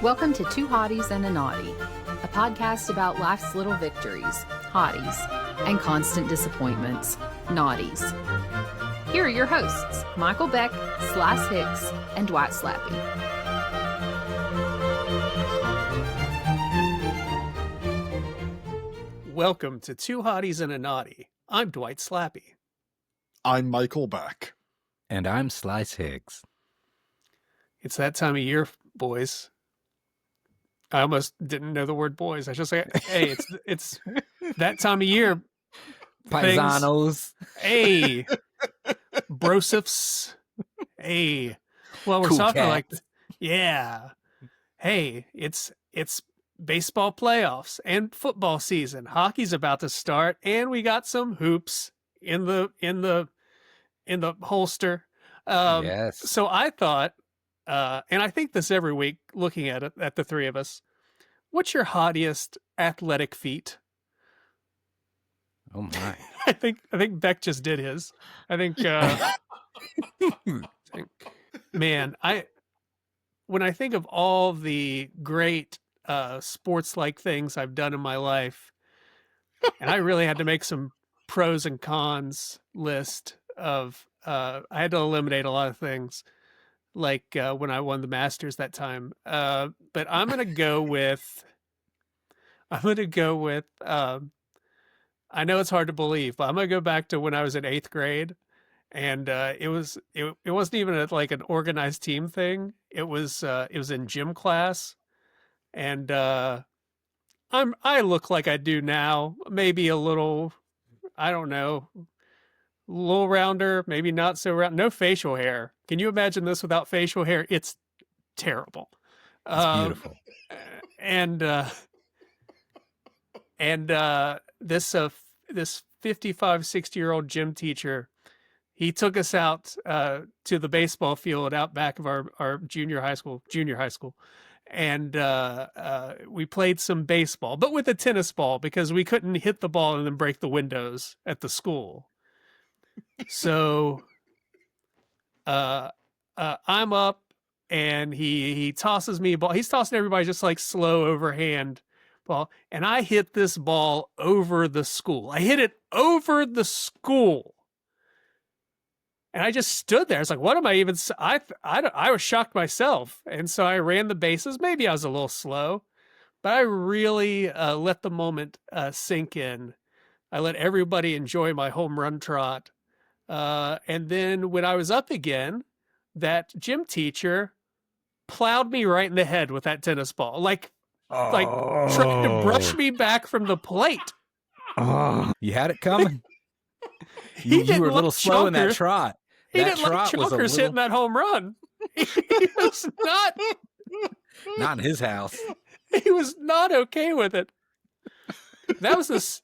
Welcome to Two Hotties and a Naughty, a podcast about life's little victories, hotties, and constant disappointments, naughties. Here are your hosts, Michael Beck, Hicks, and Dwight Slappe. Welcome to Two Hotties and a Naughty. I'm Dwight Slappe. I'm Michael Beck. And I'm Hicks. It's that time of year, boys. I almost didn't know the word boys. I should say, hey, it's that time of year. Paisanos. Hey. Brosifs. Hey. Well, we're Cool talking cat. like, yeah. Hey, it's baseball playoffs and football season. Hockey's about to start, and we got some hoops in the holster. Yes. So I thought, and I think this every week, looking at it, at the three of us, what's your hottiest athletic feat? Oh my. I think Beck just did his. I think, man, when I think of all the great sports-like things I've done in my life, and I really had to make some pros and cons list of, I had to eliminate a lot of things. Like when I won the Masters that time. But I'm going to go with, I know it's hard to believe, but I'm going to go back to when I was in 8th grade. And it wasn't even like an organized team thing. It was in gym class. And I look like I do now, maybe a little, I don't know, a little rounder, maybe not so round. No facial hair. Can you imagine this without facial hair? It's terrible. It's beautiful. And this 55, 60-year-old gym teacher, he took us out to the baseball field out back of our junior high school. And we played some baseball, but with a tennis ball because we couldn't hit the ball and then break the windows at the school. So I'm up and he tosses me a ball. He's tossing everybody just like slow overhand ball. And I hit this ball over the school. I hit it over the school. And I just stood there. It's like, what am I even? I was shocked myself. And so I ran the bases. Maybe I was a little slow, but I really let the moment sink in. I let everybody enjoy my home run trot. And then when I was up again, that gym teacher plowed me right in the head with that tennis ball, like trying to brush me back from the plate. Oh, you had it coming. He You were a little like slow in that Chunkers. trot. He That didn't like trot was a Chunkers hitting that home run. He was not in his house. He was not okay with it. That was this.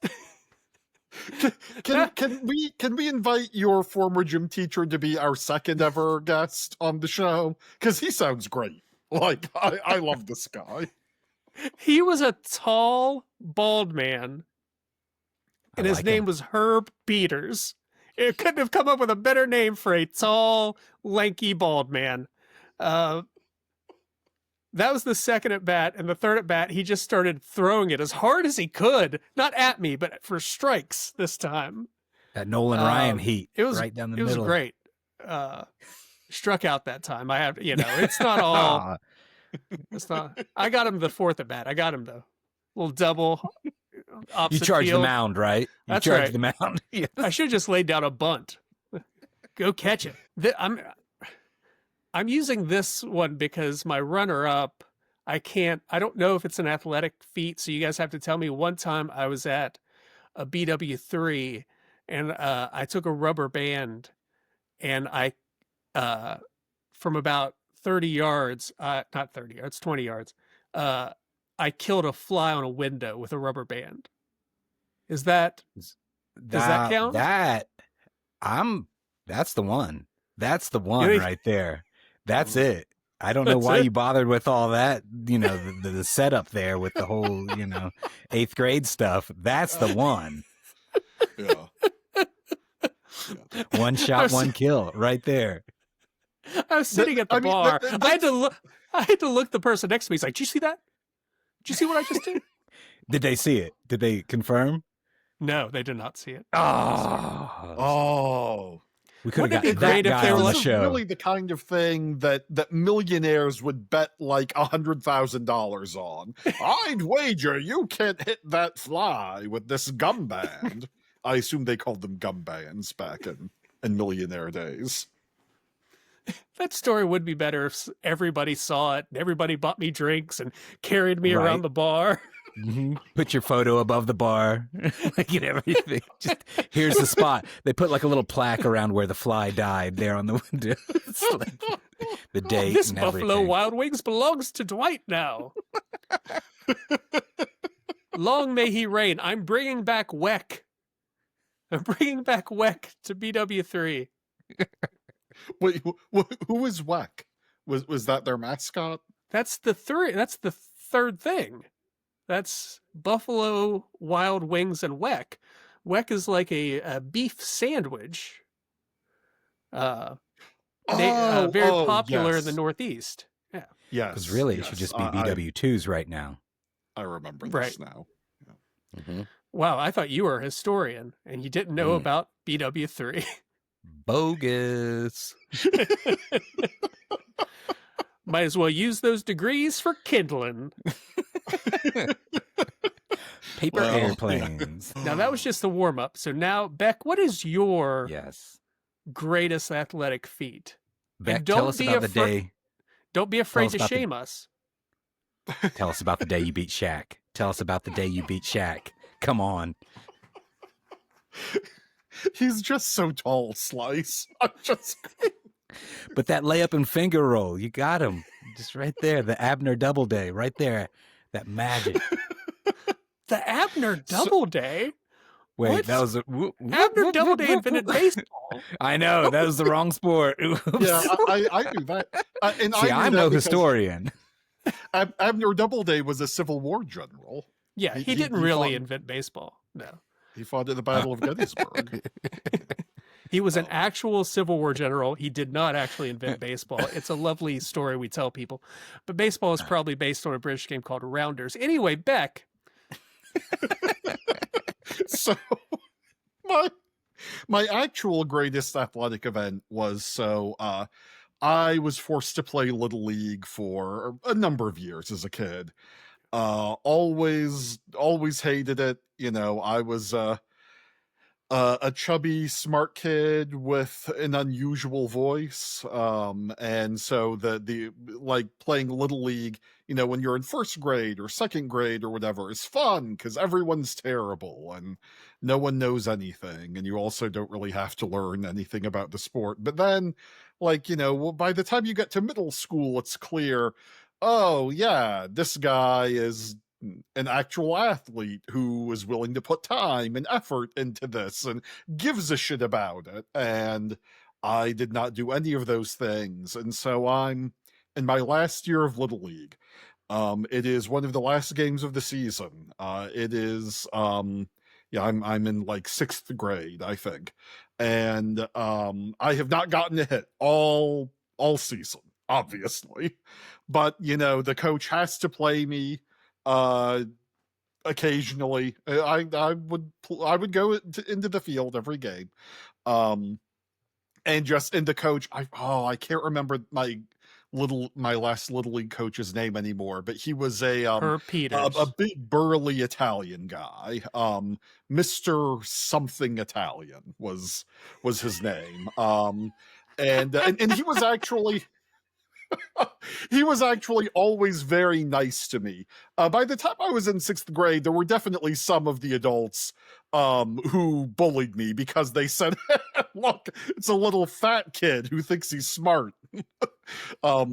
Can we invite your former gym teacher to be our second ever guest on the show? Because he sounds great. Like I love this guy. He was a tall, bald man, and his name was Herb Peters. It couldn't have come up with a better name for a tall, lanky, bald man. That was the second at bat, and the third at bat, he just started throwing it as hard as he could, not at me, but for strikes this time. That Nolan Ryan heat. It was right down the it middle. was great. Struck out that time. I have, it's not all. It's not. I got him the fourth at bat. I got him the little double. You charged field. the mound, right? You That's charged right. the mound. Yeah. I should have just laid down a bunt. Go catch it. I'm using this one because my runner-up, I don't know if it's an athletic feat, so you guys have to tell me. One time I was at a BW3, and I took a rubber band, and I, from about 30 yards, not 30 yards, 20 yards, I killed a fly on a window with a rubber band. Does that count? That's the one. That's the one right there. That's it. I don't know why you bothered with all that, the setup there with the whole, 8th grade stuff. That's the one. Yeah. One shot, one kill right there. I was sitting at the bar. I I had to look the person next to me. He's like, "Did you see that? Did you see what I just did?" Did they see it? Did they confirm? No, they did not see it. Oh. We could have Wouldn't it got be great that if guy they were on the This is show. really the kind of thing that millionaires would bet like $100,000 on. I'd wager you can't hit that fly with this gum band. I assume they called them gum bands back in millionaire days. That story would be better if everybody saw it and everybody bought me drinks and carried me Right. around the bar. Mhm. Put your photo above the bar, like and everything. Just here's the spot. They put like a little plaque around where the fly died there on the window. It's like the date. This and Buffalo everything. Wild Wings belongs to Dwight now. Long may he reign. I'm bringing back Weck. I'm bringing back Weck to BW3. Wait, who is Weck? Was that their mascot? That's the third thing. That's Buffalo Wild Wings and Weck. Weck is like a beef sandwich. Very popular in the yes. Northeast. Yeah. Yes. Because really, it yes. should just be BW2s right now. I remember Right. this now. Wow, I thought you were a historian and you didn't know about BW3. Bogus. Might as well use those degrees for kindling. Paper Well, airplanes. Now that was just the warm up. So now, Beck, what is your Yes. greatest athletic feat? Beck, don't tell us be about the afra- day. Don't be afraid us to about the- shame us. Tell us about the day you beat Shaq. Tell us about the day you beat Shaq. Come on. He's just so tall, Slice. I'm just But that layup and finger roll, you got him. Just right there. The Abner Doubleday, right there. That magic. The Abner Doubleday? Wait, What? that was a... Abner Doubleday invented baseball. I know, that was the wrong sport. Oops. yeah, I knew that. And See, I I'm knew no that because historian. Abner Doubleday was a Civil War general. Yeah, He- he he- didn't he really fought- invent baseball. No. He fought at the Battle of Gettysburg. He was an actual Civil War general. He did not actually invent baseball. It's a lovely story we tell people. But baseball is probably based on a British game called Rounders. Anyway, Beck, So my actual greatest athletic event was I was forced to play Little League for a number of years as a kid. Always hated it. You know, I was a chubby, smart kid with an unusual voice. And so the like playing Little League, you know, when you're in first grade or second grade or whatever, is fun because everyone's terrible and no one knows anything. And you also don't really have to learn anything about the sport. But then, like, you know, well, by the time you get to middle school, it's clear, oh, yeah, this guy is an actual athlete who is willing to put time and effort into this and gives a shit about it. And I did not do any of those things. And so I'm in my last year of Little League. It is one of the last games of the season. It is, yeah, I'm in like 6th grade, I think. And I have not gotten a hit all season, obviously. But, you know, the coach has to play me occasionally. I would go into the field every game. And the coach, I can't remember my last Little League coach's name anymore, but he was Herb Peters. a big burly Italian guy. Mr. Something Italian was his name. And he was actually he was actually always very nice to me. By the time I was in 6th grade, there were definitely some of the adults who bullied me because they said, look, it's a little fat kid who thinks he's smart. But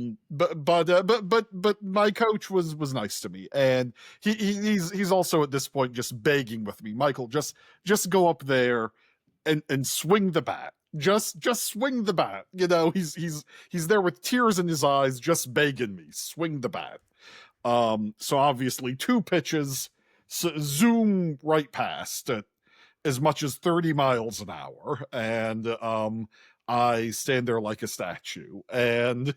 my coach was nice to me, and he's also at this point just begging with me, Michael, just go up there and swing the bat. Just swing the bat. You know, he's there with tears in his eyes, just begging me, swing the bat. So obviously 2 pitches, zoom right past at as much as 30 miles an hour. And I stand there like a statue. And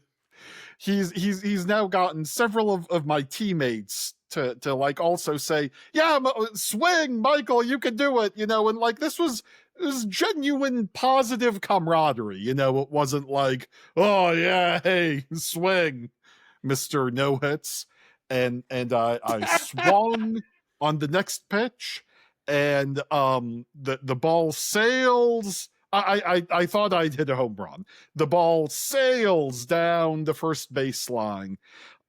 he's now gotten several of my teammates to like also say, yeah, swing, Michael, you can do it, and like it was genuine positive camaraderie. It wasn't like, oh yeah, hey, swing, Mr. No Hits. And I swung on the next pitch, and the ball sails. I thought I'd hit a home run. The ball sails down the first baseline,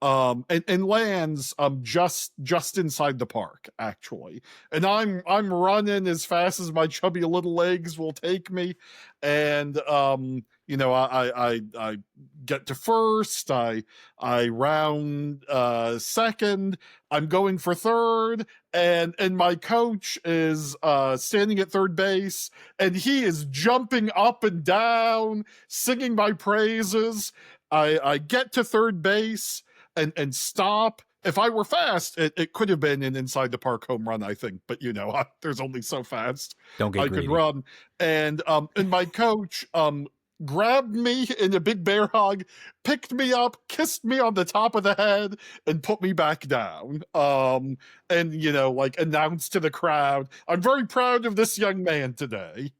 and lands just inside the park, actually. And I'm running as fast as my chubby little legs will take me, and I get to first. I round second. I'm going for third, and my coach is standing at third base, and he is jumping up and down, singing my praises. I get to third base and stop. If I were fast, it could have been an inside the park home run, I think. But there's only so fast Don't get I greedy. could run. And my coach grabbed me in a big bear hug, picked me up, kissed me on the top of the head, and put me back down. And like announced to the crowd, "I'm very proud of this young man today."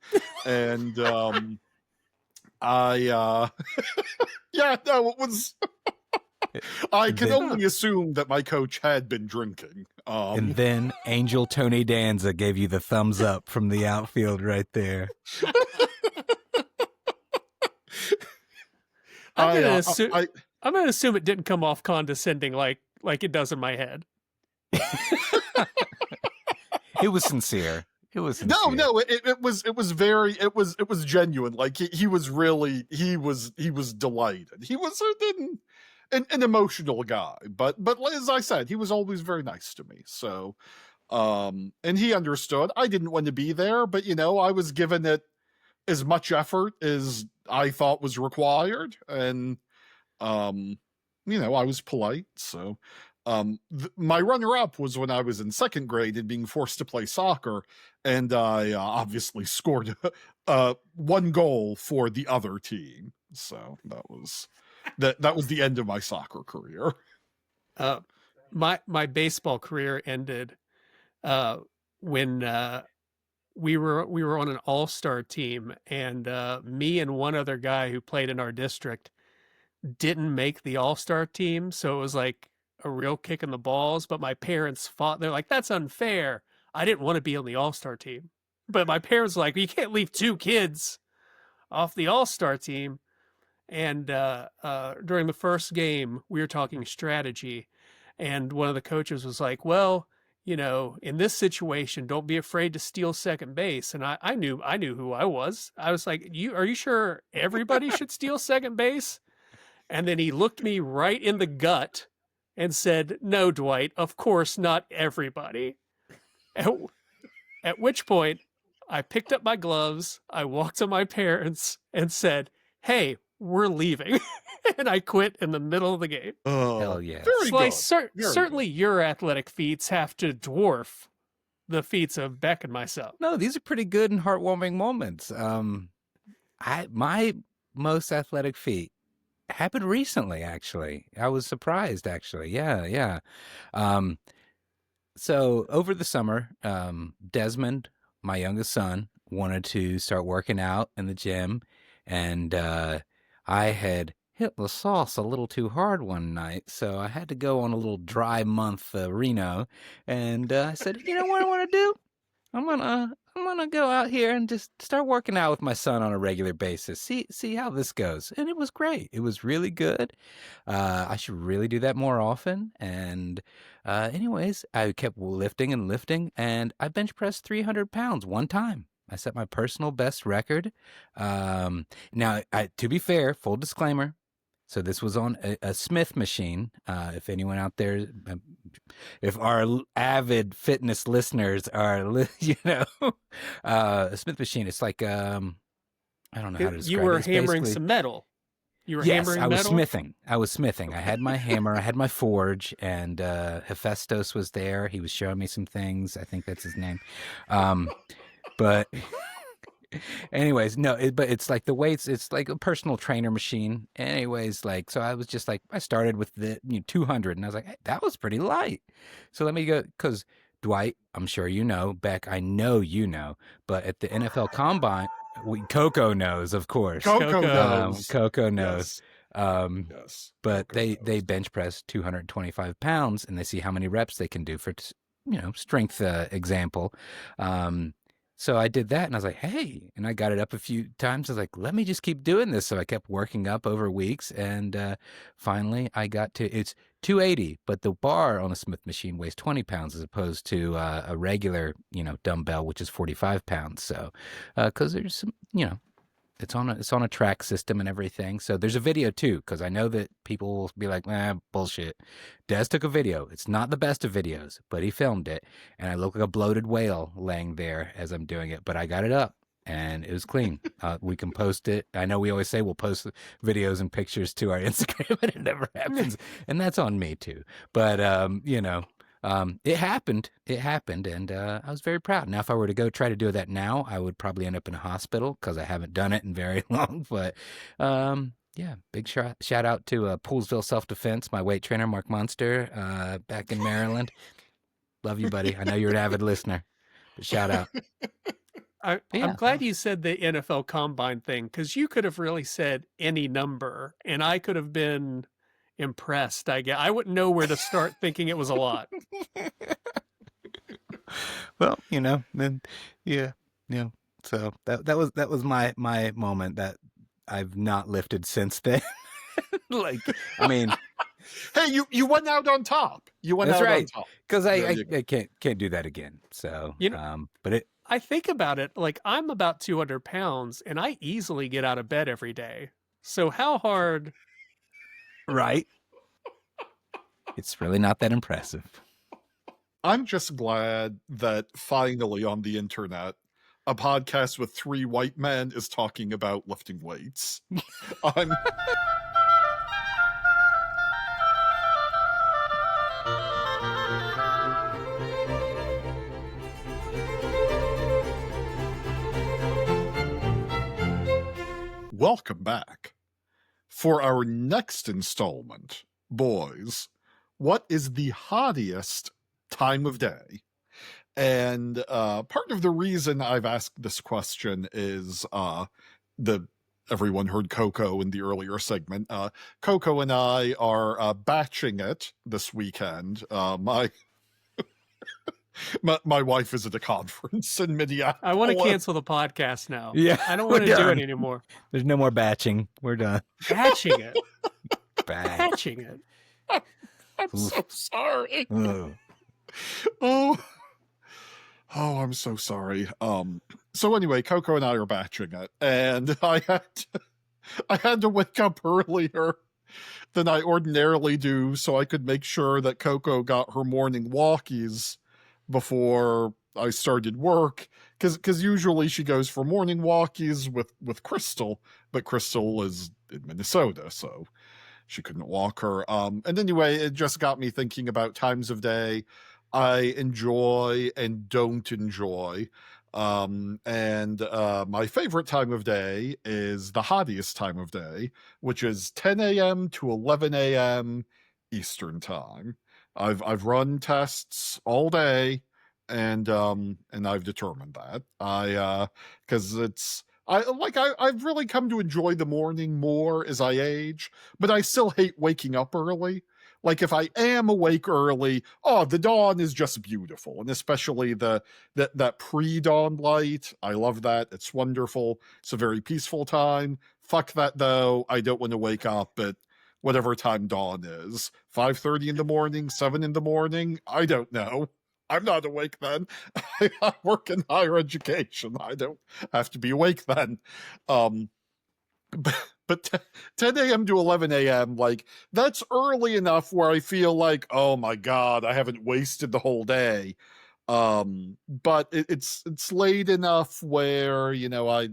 And yeah, no, it was. I can only assume that my coach had been drinking. And then Angel Tony Danza gave you the thumbs up from the outfield right there. I'm gonna assume it didn't come off condescending like it does in my head. It was sincere. It was sincere. No, it was genuine. Like he was delighted. He was an emotional guy, but as I said, he was always very nice to me. So, and he understood. I didn't want to be there, but I was given it as much effort as I thought was required, and I was polite. So, my runner-up was when I was in second grade and being forced to play soccer, and I obviously scored one goal for the other team. So that was the end of my soccer career. My baseball career ended when we were on an all-star team, and me and one other guy who played in our district didn't make the all-star team, so it was like a real kick in the balls. But my parents fought. They're like, "That's unfair." I didn't want to be on the all-star team, but my parents were like, "You can't leave two kids off the all-star team." And during the first game, we were talking strategy, and one of the coaches was like, "Well, in this situation, don't be afraid to steal second base." And I knew who I was. I was like, are you sure everybody should steal second base? And then he looked me right in the gut and said, "No, Dwight, of course not everybody." At which point, I picked up my gloves, I walked to my parents and said, "Hey, we're leaving." And I quit in the middle of the game. Oh, hell yeah. Very So good. certainly your athletic feats have to dwarf the feats of Beck and myself. No, these are pretty good and heartwarming moments. My most athletic feat happened recently, actually. I was surprised, actually. Yeah. So over the summer, Desmond, my youngest son, wanted to start working out in the gym, and I had hit the sauce a little too hard one night, so I had to go on a little dry month Reno, and I said, "You know what I want to do? I'm gonna go out here and just start working out with my son on a regular basis. See how this goes." And it was great. It was really good. I should really do that more often. And anyways, I kept lifting, and I bench pressed 300 pounds one time. I set my personal best record. Now, to be fair, full disclaimer, so this was on a Smith machine. If anyone out there, if our avid fitness listeners are, a Smith machine, it's like, I don't know how to describe it. You were It's hammering basically- some metal. You were Yes, hammering I was metal? smithing. I had my hammer, I had my forge, and Hephaestus was there. He was showing me some things. I think that's his name. But Anyways, no, but it's like the weights, it's like a personal trainer machine. Anyways, like, so I was just like, I started with the 200 and I was like, hey, that was pretty light. So let me go, because Dwight, I'm sure you know, Beck, I know you know, but at the NFL Combine, Coco knows, of course. Coco Coco. knows. Coco knows. Yes. Yes. But Coco they knows. bench press 225 pounds and they see how many reps they can do for, strength example. So I did that and I was like, hey, and I got it up a few times. I was like, let me just keep doing this. So I kept working up over weeks. And finally I got to, it's 280, but the bar on a Smith machine weighs 20 pounds as opposed to a regular, dumbbell, which is 45 pounds. So, cause there's some, it's on a track system and everything. So there's a video too, because I know that people will be like, bullshit. Des took a video. It's not the best of videos, but he filmed it. And I look like a bloated whale laying there as I'm doing it, but I got it up and it was clean. We can post it. I know we always say we'll post videos and pictures to our Instagram, and it never happens. And that's on me too. But, it happened, and I was very proud. Now, if I were to go try to do that now, I would probably end up in a hospital because I haven't done it in very long. But yeah, big shout out to Poolsville Self-Defense, my weight trainer, Mark Monster, back in Maryland. Love you, buddy. I know you're an avid listener, but shout out. I'm glad you said the NFL Combine thing, because you could have really said any number, and I could have been impressed. I wouldn't know where to start thinking it was a lot. Well, then so that was my moment that I've not lifted since then. Like, I mean, hey, you went out on top. You went that's out right, on top because I can't do that again. So but I think about it, like, I'm about 200 pounds and I easily get out of bed every day. So how hard? Right. It's really not that impressive. I'm just glad that finally on the internet, a podcast with 3 white men is talking about lifting weights. Welcome back. For our next installment, boys, what is the hottiest time of day? And part of the reason I've asked this question is everyone heard Coco in the earlier segment. Coco and I are batching it this weekend. My wife is at a conference in Minneapolis. I want to cancel the podcast now. Yeah, I don't want to do it anymore. There's no more batching. We're done. Batching it. Batching it. I'm so sorry. Oh, I'm so sorry. So anyway, Coco and I are batching it, and I had to wake up earlier than I ordinarily do so I could make sure that Coco got her morning walkies before I started work, because usually she goes for morning walkies with Crystal, but Crystal is in Minnesota, so she couldn't walk her. And anyway, it just got me thinking about times of day I enjoy and don't enjoy. And my favorite time of day is the hottiest time of day, which is 10 a.m. to 11 a.m. Eastern time. I've run tests all day, and I've determined that because I've really come to enjoy the morning more as I age, but I still hate waking up early. Like, if I am awake early, the dawn is just beautiful, and especially that pre-dawn light. I love that. It's wonderful. It's a very peaceful time. Fuck that though. I don't want to wake up at whatever time dawn is. 5:30 in the morning, 7 in the morning. I don't know. I'm not awake then. I work in higher education. I don't have to be awake then. But 10 a.m. to 11 a.m., like, that's early enough where I feel like, oh my God, I haven't wasted the whole day. But it's late enough where, I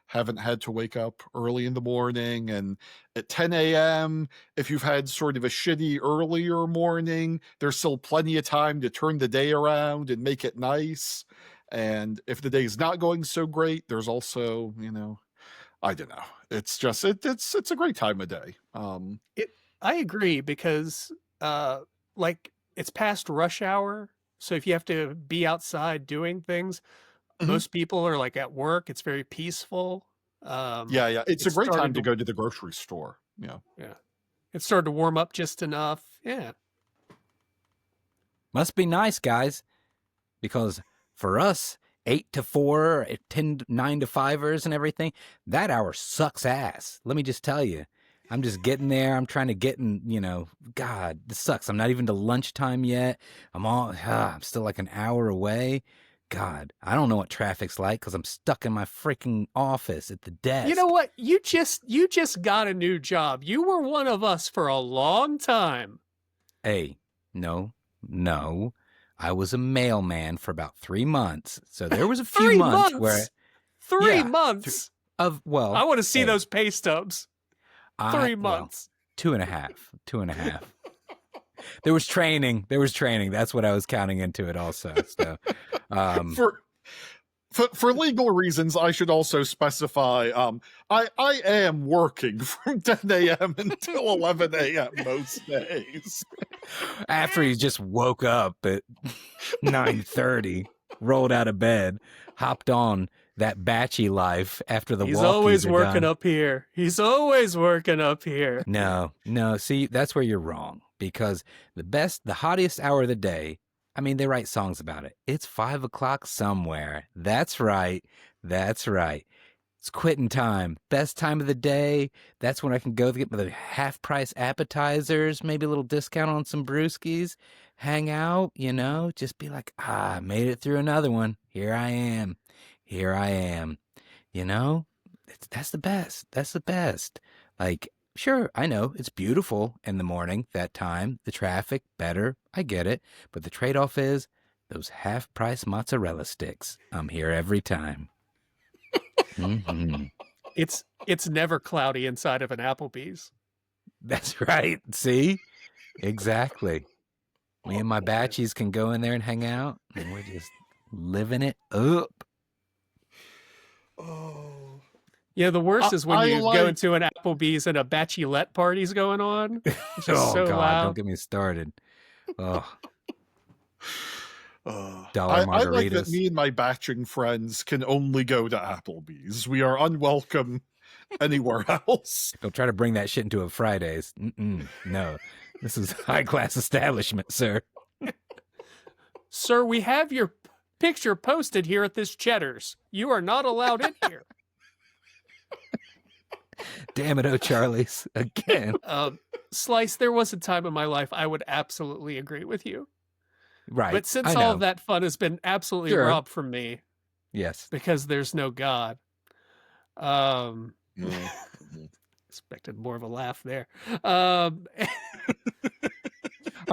haven't had to wake up early in the morning. And at 10 a.m., if you've had sort of a shitty earlier morning, there's still plenty of time to turn the day around and make it nice. And if the day's not going so great, there's also, I don't know. It's just it's a great time of day. I agree because like it's past rush hour, so if you have to be outside doing things, most people are like at work. It's very peaceful. Yeah. It's a great time to go to the grocery store. Yeah. It started to warm up just enough. Yeah. Must be nice, guys, because for us, 8 to 4, 9 to 5ers and everything, that hour sucks ass. Let me just tell you. I'm just getting there. I'm trying to get in, God, this sucks. I'm not even to lunchtime yet. I'm still like an hour away. God, I don't know what traffic's like because I'm stuck in my freaking office at the desk. You know what? You just got a new job. You were one of us for a long time. Hey, no. I was a mailman for about 3 months. So there was a few months where... 3 months? I want to see those pay stubs. 3 months. 2.5. There was training. That's what I was counting into it also. So, for legal reasons, I should also specify, I am working from 10 a.m. until 11 a.m. most days. After he just woke up at 9:30, rolled out of bed, hopped on that batchy life after the walkies. He's always working up here. He's always working up here. No. See, that's where you're wrong. Because the hottest hour of the day, I mean, they write songs about it. It's 5 o'clock somewhere. That's right. It's quitting time. Best time of the day. That's when I can go get the half-price appetizers, maybe a little discount on some brewskis, hang out, just be like, I made it through another one. Here I am. That's the best. Like, sure, I know it's beautiful in the morning, that time, the traffic, better, I get it. But the trade-off is those half-price mozzarella sticks. I'm here every time. Mm-hmm. It's never cloudy inside of an Applebee's. That's right. See? Exactly. Me and my batchies can go in there and hang out, and we're just living it up. Oh. Yeah, the worst is when you go into an Applebee's and a bachelorette party's going on. It's just so God, loud. Don't get me started. Oh. I like that me and my batching friends can only go to Applebee's. We are unwelcome anywhere else. Don't try to bring that shit into a Fridays. No, this is high-class establishment, sir. Sir, we have your picture posted here at this Cheddar's. You are not allowed in here. Damn it, O'Charlie's again. Slice, there was a time in my life I would absolutely agree with you. Right. But since all of that fun has been absolutely robbed from me. Yes. Because there's no God. Expected more of a laugh there. I'm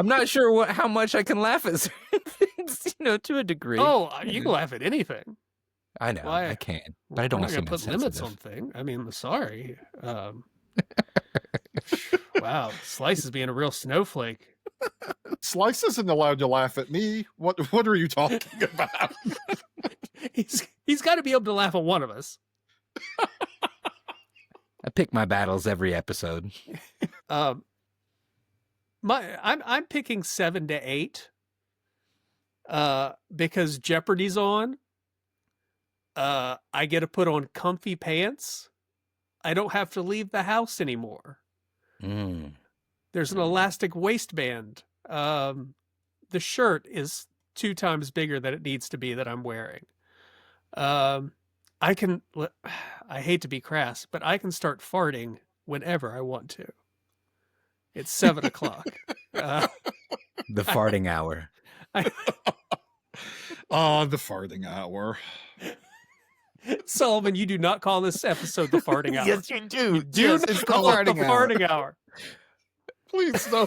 not sure how much I can laugh at certain things, to a degree. Oh, you can laugh at anything. I know, I can, but I don't want to put limits on things. I mean, sorry. Wow, Slice is being a real snowflake. Slice isn't allowed to laugh at me. What are you talking about? He's got to be able to laugh at one of us. I pick my battles every episode. I'm picking 7 to 8. Because Jeopardy's on. I get to put on comfy pants. I don't have to leave the house anymore. There's an elastic waistband. The shirt is 2 times bigger than it needs to be that I'm wearing. I hate to be crass, but I can start farting whenever I want to. It's 7 o'clock. The farting hour. The farting hour. Sullivan, you do not call this episode the farting hour. Yes, you do. It's called the farting hour. Please, no.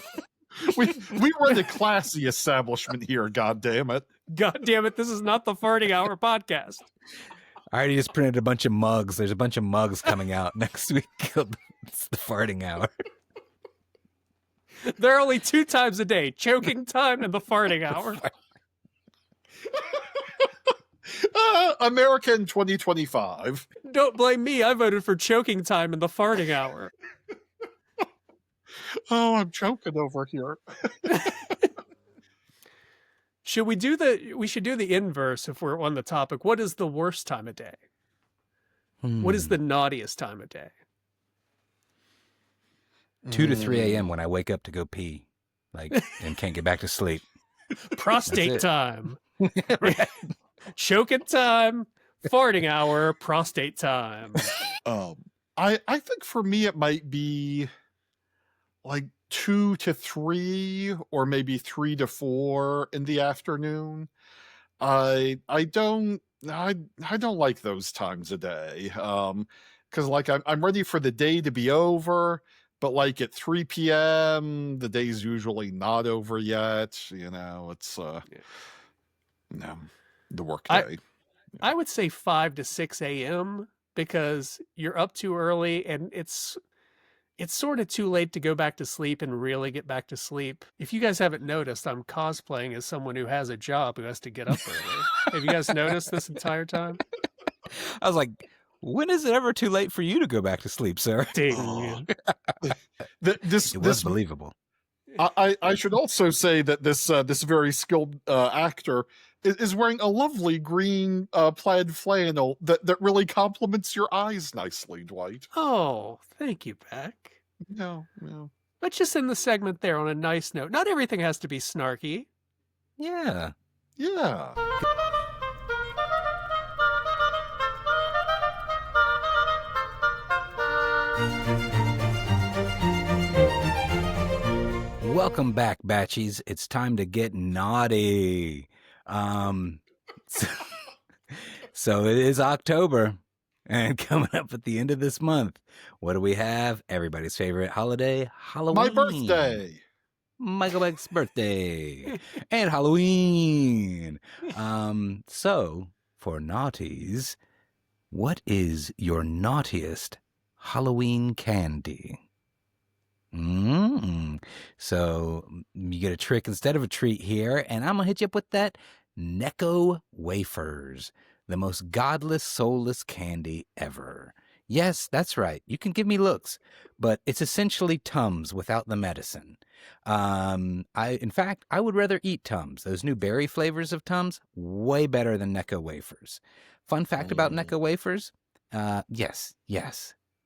We run a classy establishment here, God damn it. God damn it, this is not the farting hour podcast. I already just printed a bunch of mugs. There's a bunch of mugs coming out next week. It's the farting hour. There are only 2 times a day, choking time and the farting hour. American 2025. Don't blame me. I voted for choking time in the farting hour. Oh, I'm choking over here. We should do the inverse if we're on the topic. What is the worst time of day? What is the naughtiest time of day? 2 to 3 a.m. when I wake up to go pee, and can't get back to sleep. Prostate time. Choking time, farting hour, prostate time. I think for me it might be like 2 to 3 or maybe 3 to 4 in the afternoon. I don't like those times of day. Because I'm ready for the day to be over, but like at 3 p.m. the day's usually not over yet. It's the work day. I would say 5 to 6 a.m. because you're up too early and it's sort of too late to go back to sleep and really get back to sleep. If you guys haven't noticed, I'm cosplaying as someone who has a job who has to get up early. Have you guys noticed this entire time? I was like, when is it ever too late for you to go back to sleep, sir? Dang. This was believable. I should also say that this very skilled actor is wearing a lovely green plaid flannel that really complements your eyes nicely, Dwight. Oh, thank you, Beck. No. Let's just end the segment there on a nice note. Not everything has to be snarky. Yeah. Yeah. Welcome back, Batchies. It's time to get naughty. So it is October, and coming up at the end of this month, what do we have? Everybody's favorite holiday, Halloween. My birthday. Michael Beck's birthday. And Halloween. So, for naughties, what is your naughtiest Halloween candy? So you get a trick instead of a treat here, and I'm gonna hit you up with that Necco wafers, the most godless, soulless candy ever. Yes, that's right. You can give me looks, but it's essentially Tums without the medicine. In fact, I would rather eat Tums. Those new berry flavors of Tums, way better than Necco wafers. Fun fact about Necco wafers, yes.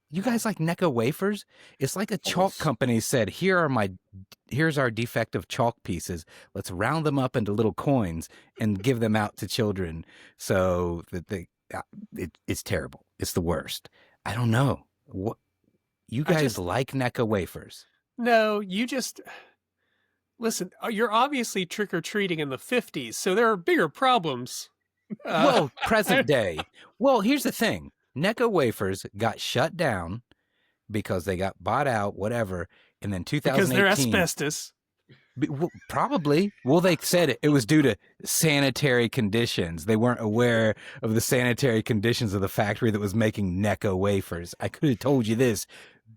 You guys like Necco wafers? It's like a chalk company said, here's our defective chalk pieces. Let's round them up into little coins and give them out to children. So that it's terrible. It's the worst. I don't know. What you guys like Necco wafers? No, you just listen. You're obviously trick-or-treating in the 50s, so there are bigger problems. Well, present day. Well, here's the thing. Necco wafers got shut down because they got bought out, whatever, and then 2018. Because they're asbestos. Probably. Well, they said it was due to sanitary conditions. They weren't aware of the sanitary conditions of the factory that was making Necco wafers. I could have told you this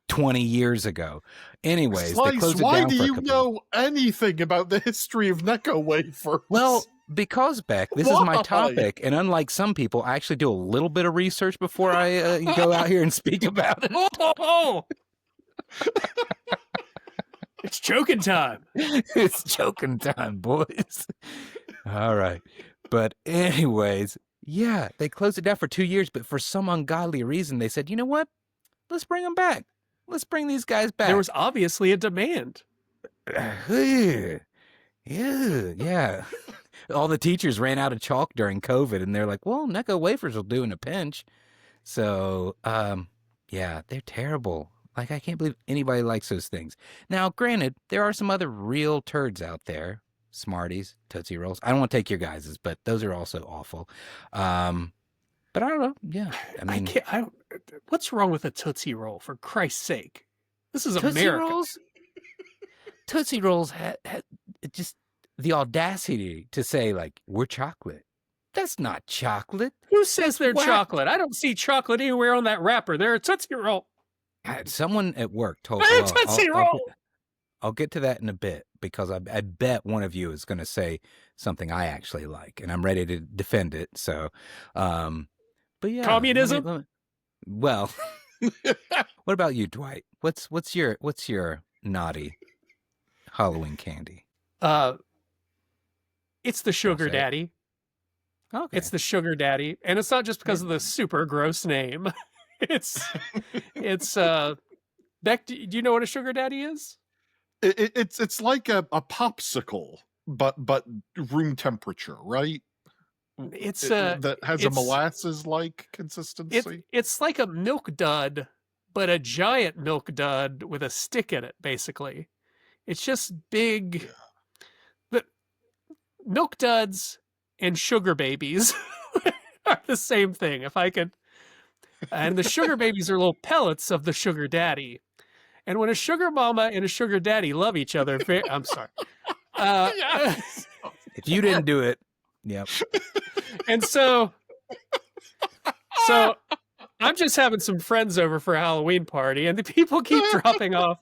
20 years ago. Anyways, Slice, they closed it why down do for a you couple. know anything about the history of Necco wafers? Well, because, Beck, this is my topic, and unlike some people, I actually do a little bit of research before I go out here and speak about it. Oh! It's choking time. It's choking time, boys. All right. But anyways, yeah, they closed it down for 2 years, but for some ungodly reason, they said, you know what? Let's bring them back. Let's bring these guys back. There was obviously a demand. Yeah. All the teachers ran out of chalk during COVID, and they're like, well, Necco wafers will do in a pinch. So, yeah, they're terrible. Like, I can't believe anybody likes those things. Now, granted, there are some other real turds out there. Smarties, Tootsie Rolls. I don't want to take your guys's, but those are also awful. But I don't know. Yeah. I mean, what's wrong with a Tootsie Roll, for Christ's sake? This is Tootsie America. Rolls? Tootsie Rolls had just the audacity to say, like, we're chocolate. That's not chocolate. Who says they're chocolate? I don't see chocolate anywhere on that wrapper. They're a Tootsie Roll. Someone at work told They're me. a Tootsie Roll. I'll get to that in a bit. because I bet one of you is going to say something I actually like, and I'm ready to defend it. So, but yeah, Communism? Well, what about you, Dwight? What's your naughty Halloween candy? It's the sugar say it. daddy. Okay. It's the sugar daddy, and it's not just because of the super gross name. it's Beck. Do you know what a sugar daddy is? It's like a popsicle, but room temperature, right? It's that has a it's- molasses like consistency. It's like a milk dud, but a giant milk dud with a stick in it. Basically, it's just big. But milk duds and sugar babies are the same thing. If I could, and the sugar babies are little pellets of the sugar daddy. And when a sugar mama and a sugar daddy love each other, I'm sorry. Yes. If you didn't do it, yep. And so I'm just having some friends over for a Halloween party, and the people keep dropping off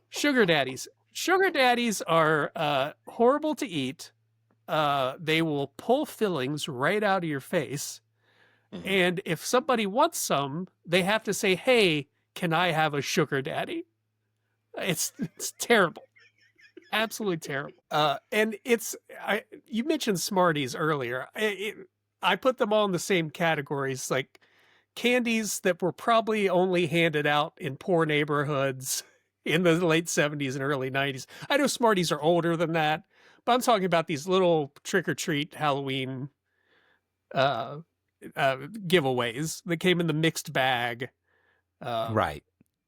sugar daddies. Sugar daddies are horrible to eat. They will pull fillings right out of your face. And if somebody wants some, they have to say, "Hey, can I have a sugar daddy?" It's terrible. Absolutely terrible. And you mentioned Smarties earlier. I put them all in the same categories, like candies that were probably only handed out in poor neighborhoods in the late 70s and early 90s. I know Smarties are older than that, but I'm talking about these little trick-or-treat Halloween giveaways that came in the mixed bag. Right.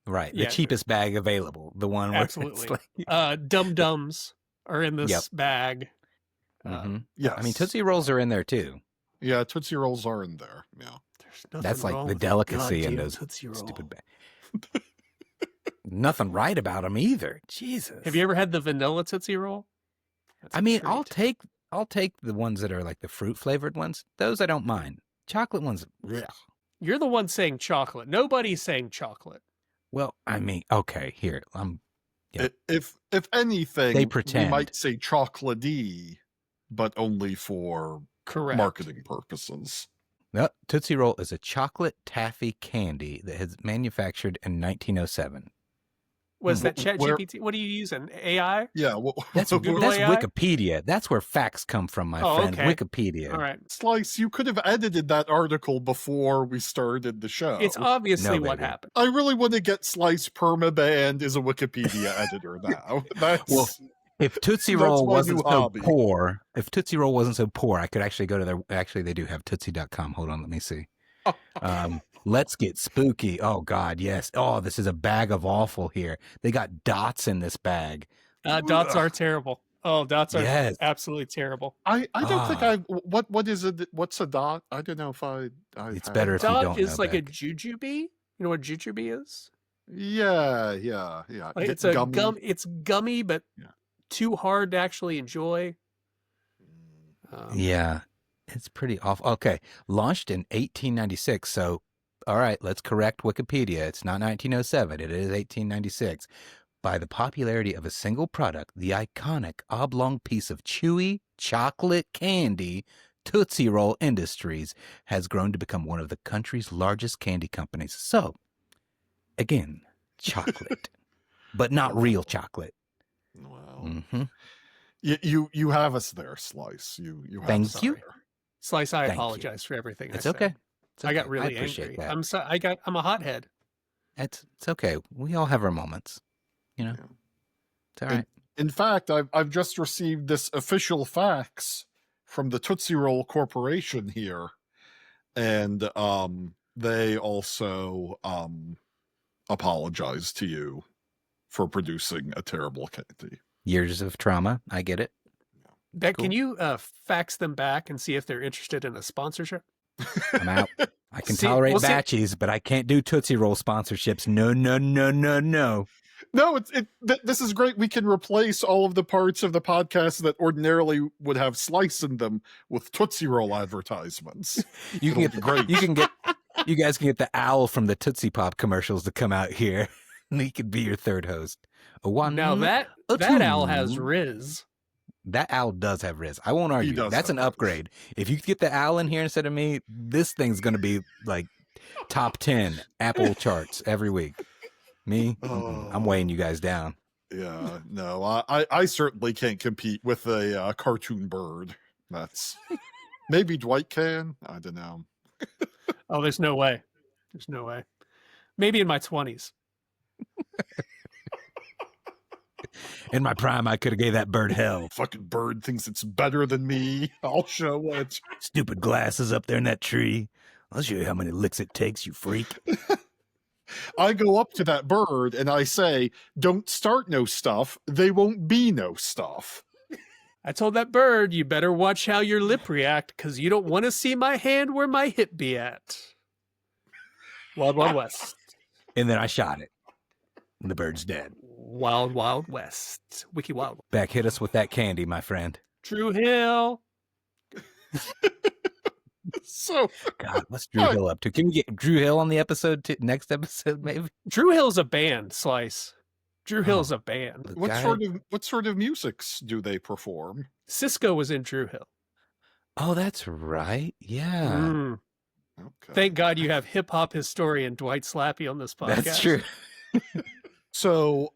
The yeah. cheapest bag available. The one where Absolutely. it's like... Dum Dums are in this bag. Yes. I mean, Tootsie Rolls are in there too. Yeah, Tootsie Rolls are in there. Yeah. That's like the delicacy in those stupid bags. Nothing right about them either. Jesus. Have you ever had the vanilla Tootsie Roll? That's I a mean, treat. I'll take the ones that are like the fruit flavored ones. Those I don't mind. Chocolate ones, ugh. You're the one saying chocolate. Nobody's saying chocolate. Well, I mean, okay, here. Yeah. If anything, They pretend. we might say chocolate-y, but only for Correct. marketing purposes. No, Tootsie Roll is a chocolate taffy candy that is manufactured in 1907. Was that Where- ChatGPT? What are you using? AI? Yeah, That's Google that's AI? Wikipedia. That's where facts come from, my Oh, friend. okay. Wikipedia. All right. Slice, you could have edited that article before we started the show. It's obviously No, what baby. happened. I really want to get Slice permabanned as a Wikipedia editor now. That's Well, if Tootsie That's Roll my wasn't new so hobby. poor, I could actually go to their. Actually, they do have Tootsie.com. Hold on, let me see. Let's get spooky. Oh God, yes. Oh, this is a bag of awful here. They got dots in this bag. Dots are terrible. Oh, dots are Yes. absolutely terrible. I don't think Ah. I what is it? What's a dot? I don't know if I It's have better it. if you Dot don't is know, like a Beck. jujube. You know what jujube is? Yeah. Like It's it's a gummy. It's gummy, but Yeah. too hard to actually enjoy. Yeah, it's pretty awful. Okay, launched in 1896. So, all right, let's correct Wikipedia. It's not 1907. It is 1896. By the popularity of a single product, the iconic oblong piece of chewy chocolate candy, Tootsie Roll Industries has grown to become one of the country's largest candy companies. So, again, chocolate, but not real chocolate. Well, hmm you have us there, Slice. You have Thank us you. there. Slice, I Thank you. apologize for everything. It's I said. okay. It's I got okay. really appreciate angry. that. I'm a hothead. It's okay. We all have our moments, you know. Yeah. It's all right. In fact, I've just received this official fax from the Tootsie Roll Corporation here, and they also apologize to you for producing a terrible candy. Years of trauma. I get it. Beck, Cool. can you fax them back and see if they're interested in a sponsorship? I'm out. I can See, tolerate we'll see. batchies, but I can't do Tootsie Roll sponsorships. No. No, this is great. We can replace all of the parts of the podcast that ordinarily would have Slice in them with Tootsie Roll advertisements. You can It'll get be great. you guys can get the owl from the Tootsie Pop commercials to come out here. And he could be your third host. A one. Now that a owl has two. Riz. That owl does have Riz. I won't argue. That's an have Riz. upgrade. If you get the owl in here instead of me, this thing's going to be like top 10 Apple charts every week. Me, I'm weighing you guys down. Yeah, no, I certainly can't compete with a cartoon bird. That's maybe Dwight can. I don't know. Oh, there's no way. There's no way. Maybe in my 20s. In my prime, I could have gave that bird hell. Fucking bird thinks it's better than me. I'll show it. Stupid glasses up there in that tree. I'll show you how many licks it takes, you freak. I go up to that bird and I say, don't start no stuff. They won't be no stuff. I told that bird, you better watch how your lip react, because you don't want to see my hand where my hip be at. Wild Wild West. And then I shot it. And the bird's dead. Wild Wild West. Wiki Wild. Beck, hit us with that candy, my friend. Drew Hill. So, God, what's Drew Hill up to? Can we get Drew Hill on the episode next episode, maybe? Drew Hill's a band, Slice. Drew Hill's a band. what sort of musics do they perform? Cisco was in Drew Hill. Oh, that's right. Yeah. Mm. Okay. Thank God you have hip hop historian Dwight Slappe on this podcast. That's true. So,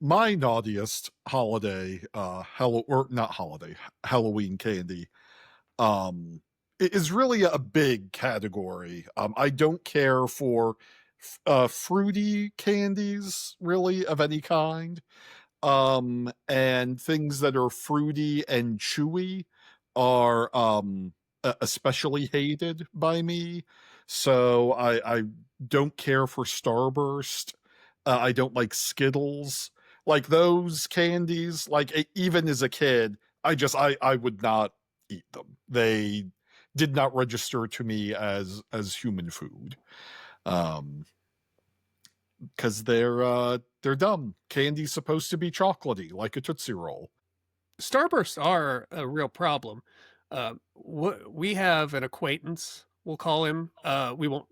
my naughtiest holiday, Halloween candy, is really a big category. I don't care for fruity candies, really, of any kind. And things that are fruity and chewy are especially hated by me. So I don't care for Starburst. I don't like Skittles. Like those candies, like even as a kid, I would not eat them. They did not register to me as human food. Because they're dumb. Candy's supposed to be chocolatey, like a Tootsie Roll. Starbursts are a real problem. We have an acquaintance, we'll call him. We won't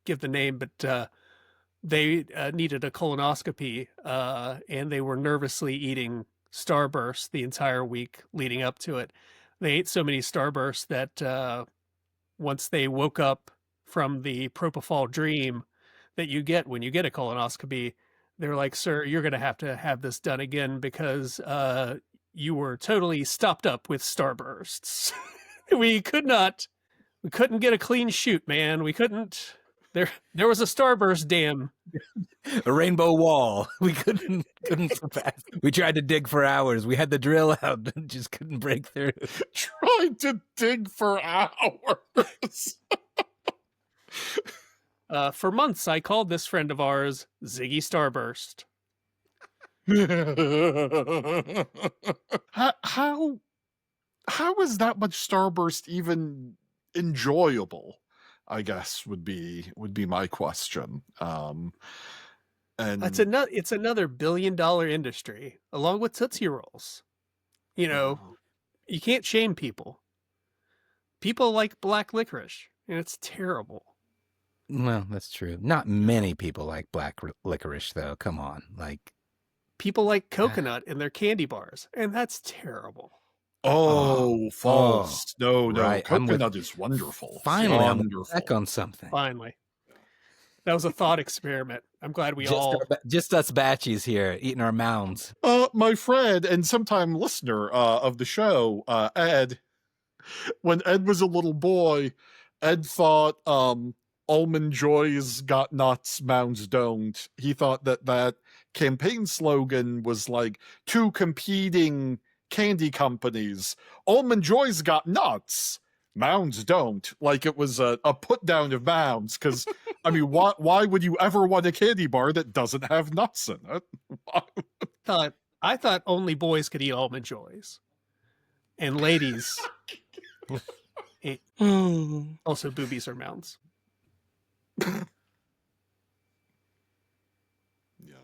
give the name, but they needed a colonoscopy, and they were nervously eating Starburst the entire week leading up to it. They ate so many Starbursts that once they woke up from the propofol dream that you get when you get a colonoscopy, they're like, "Sir, you're going to have this done again because you were totally stopped up with Starbursts." We couldn't get a clean shoot, man. We couldn't. There was a Starburst dam. A rainbow wall. We couldn't surpass. We tried to dig for hours. We had the drill out and just couldn't break through. Tried to dig for hours. For months, I called this friend of ours Ziggy Starburst. How is that much Starburst even enjoyable? I guess would be my question. And it's another $1 billion industry, along with Tootsie Rolls. You know, you can't shame people. People like black licorice, and it's terrible. Well, that's true. Not many people like black licorice, though. Come on, like people like coconut in their candy bars, and that's terrible. Oh, false. No, right. Coconut is wonderful. Finally, wonderful. I'm back on something. Finally. That was a thought experiment. I'm glad we just us batchies here eating our mounds. My friend and sometime listener of the show, Ed, when Ed was a little boy, Ed thought Almond Joys got nuts, mounds don't. He thought that campaign slogan was like two competing candy companies. Almond Joys got nuts, mounds don't. Like it was a put down of mounds, because I mean, why would you ever want a candy bar that doesn't have nuts in it? I thought only boys could eat Almond Joys, and ladies also boobies or mounds. Yeah.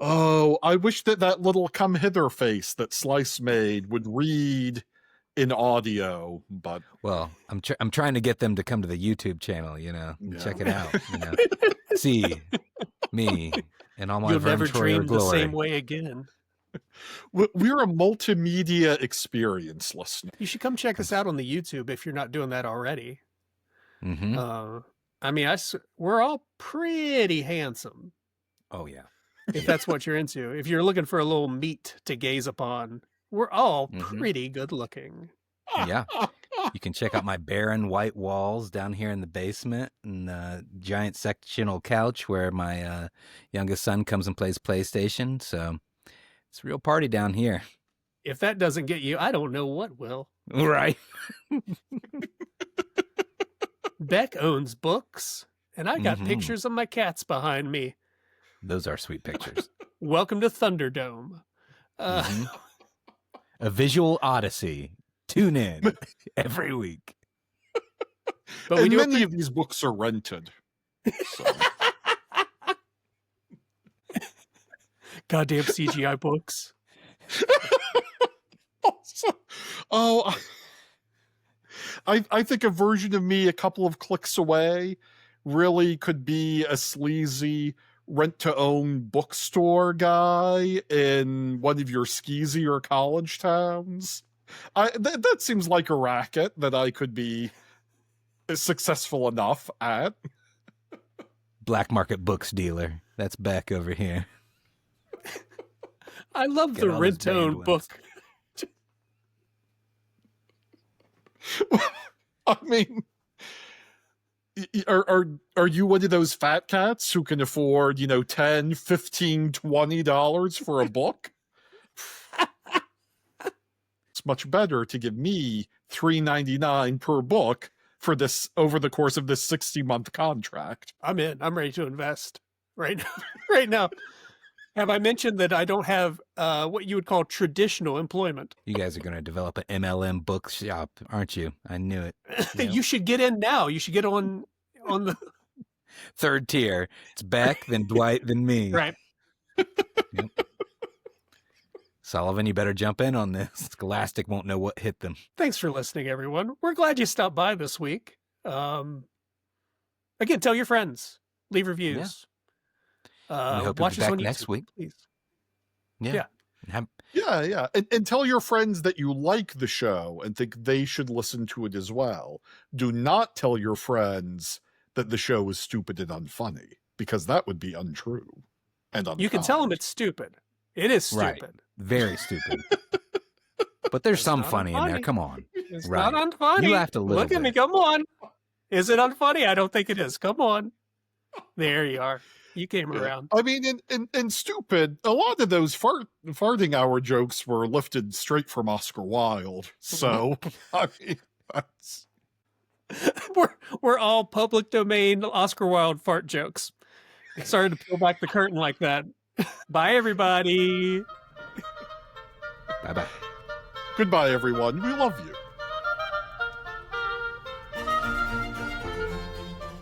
Oh, I wish that little come hither face that Slice made would read in audio, but Well, I'm trying to get them to come to the YouTube channel, check it out, see me and all my You'll never dream glory. the same way again. We're a multimedia experience, listener. You should come check us out on the YouTube if you're not doing that already. Mm-hmm. I mean, we're all pretty handsome. Oh, yeah. If that's what you're into. If you're looking for a little meat to gaze upon, we're all pretty good looking. Yeah. You can check out my barren white walls down here in the basement and the giant sectional couch where my youngest son comes and plays PlayStation. So it's a real party down here. If that doesn't get you, I don't know what will. Right. Beck owns books, and I got pictures of my cats behind me. Those are sweet pictures. Welcome to Thunderdome. A visual odyssey. Tune in every week. But and many of these books are rented. So. Goddamn CGI books. I think a version of me a couple of clicks away really could be a sleazy rent-to-own bookstore guy in one of your skeezy or college towns. That seems like a racket that I could be successful enough at. Black market books dealer. That's Beck over here. I love the rent-to-own book. I mean, are you one of those fat cats who can afford, $10, $15, $20 for a book? It's much better to give me $3.99 per book for this over the course of this 60-month contract. I'm in. I'm ready to invest right now. Right now. Have I mentioned that I don't have what you would call traditional employment? You guys are going to develop an MLM bookshop, aren't you? I knew it. Yep. You should get in now. You should get on the third tier. It's Beck, then Dwight, then me. Right. Yep. Sullivan, you better jump in on this. Scholastic won't know what hit them. Thanks for listening, everyone. We're glad you stopped by this week. Again, tell your friends. Leave reviews. Yeah. We hope watch you'll us be on back YouTube, next week. Please. Yeah. Yeah. And tell your friends that you like the show and think they should listen to it as well. Do not tell your friends that the show is stupid and unfunny, because that would be untrue and unkind. You can tell them it's stupid. It is stupid. Right. Very stupid. But there's some funny in there. Come on. It's Right. not unfunny. You laughed a little Look at me. bit. Come on. Is it unfunny? I don't think it is. Come on. There you are. You came around. I mean, in stupid, a lot of those farting hour jokes were lifted straight from Oscar Wilde. So, I mean, that's... We're all public domain Oscar Wilde fart jokes. Sorry to peel back the curtain like that. Bye, everybody. Bye-bye. Goodbye, everyone. We love you.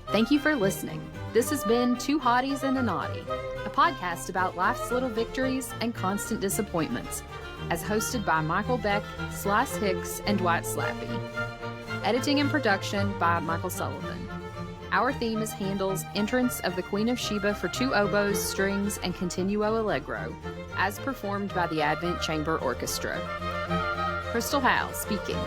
Thank you for listening. This has been Two Hotties and a Naughty, a podcast about life's little victories and constant disappointments, as hosted by Michael Beck, Hicks, and Dwight Slappe. Editing and production by Michael Sullivan. Our theme is Handel's Entrance of the Queen of Sheba for Two Oboes, Strings, and Continuo Allegro, as performed by the Advent Chamber Orchestra. Crystal Howe speaking.